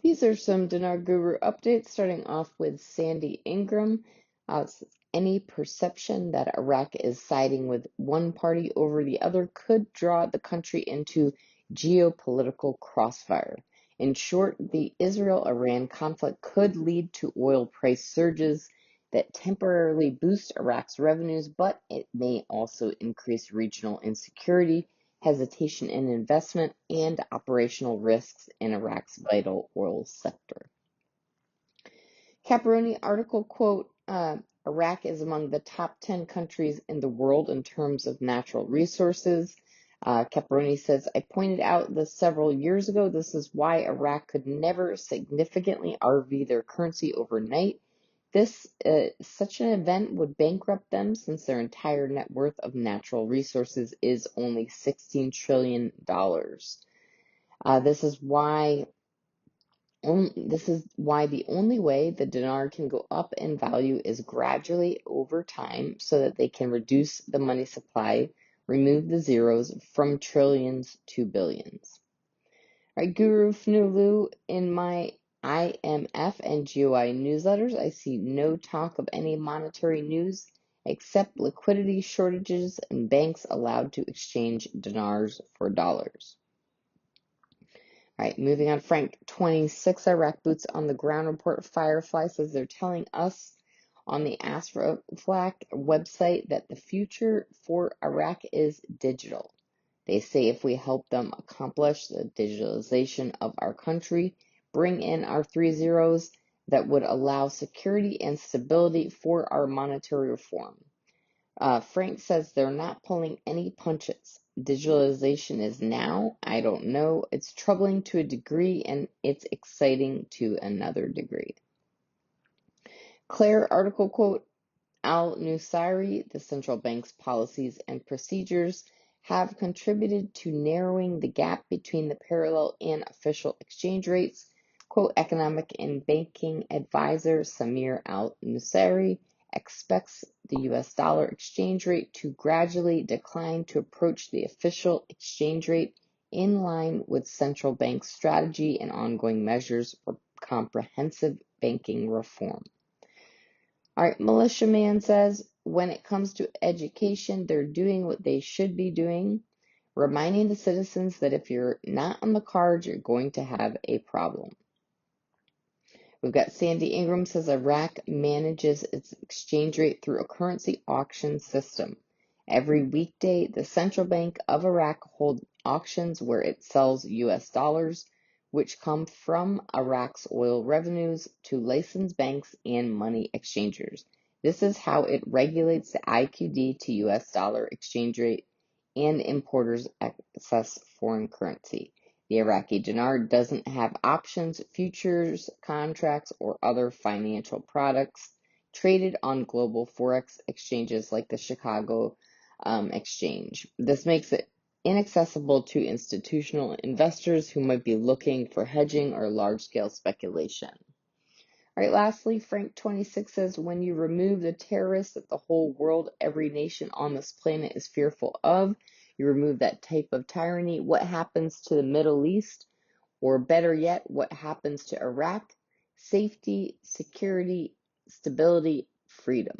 These are some Dinar Guru updates, starting off with Sandy Ingram. Any perception that Iraq is siding with one party over the other could draw the country into geopolitical crossfire. In short, the Israel-Iran conflict could lead to oil price surges that temporarily boost Iraq's revenues, but it may also increase regional insecurity, hesitation in investment, and operational risks in Iraq's vital oil sector. Caproni article, quote, Iraq is among the top 10 countries in the world in terms of natural resources. Caproni says, I pointed out this several years ago. This is why Iraq could never significantly RV their currency overnight. Such an event would bankrupt them since their entire net worth of natural resources is only $16 trillion. This is why the only way the dinar can go up in value is gradually over time so that they can reduce the money supply, remove the zeros from trillions to billions. All right, Guru Fnulu, in my IMF and GOI newsletters, I see no talk of any monetary news except liquidity shortages and banks allowed to exchange dinars for dollars. All right, moving on. Frank 26, Iraq Boots on the Ground report. Firefly says they're telling us on the Astroflak website that the future for Iraq is digital. They say if we help them accomplish the digitalization of our country, bring in our 3 zeros, that would allow security and stability for our monetary reform. Frank says they're not pulling any punches. Digitalization is now. I don't know. It's troubling to a degree, and it's exciting to another degree. Claire article, quote, Al-Nusayri, the central bank's policies and procedures have contributed to narrowing the gap between the parallel and official exchange rates. Quote, economic and banking advisor Samir Al-Nusayri expects the US dollar exchange rate to gradually decline to approach the official exchange rate in line with central bank strategy and ongoing measures for comprehensive banking reform. All right, Militia Man says, when it comes to education, they're doing what they should be doing, reminding the citizens that if you're not on the cards, you're going to have a problem. We've got Sandy Ingram says Iraq manages its exchange rate through a currency auction system. Every weekday, the Central Bank of Iraq holds auctions where it sells US dollars, which come from Iraq's oil revenues, to licensed banks and money exchangers. This is how it regulates the IQD to US dollar exchange rate and importers access foreign currency. The Iraqi dinar doesn't have options, futures, contracts, or other financial products traded on global forex exchanges like the Chicago exchange. This makes it inaccessible to institutional investors who might be looking for hedging or large-scale speculation. All right, lastly, Frank 26 says, when you remove the terrorists that the whole world, every nation on this planet is fearful of, you remove that type of tyranny, what happens to the Middle East? Or better yet, what happens to Iraq? Safety, security, stability, freedom.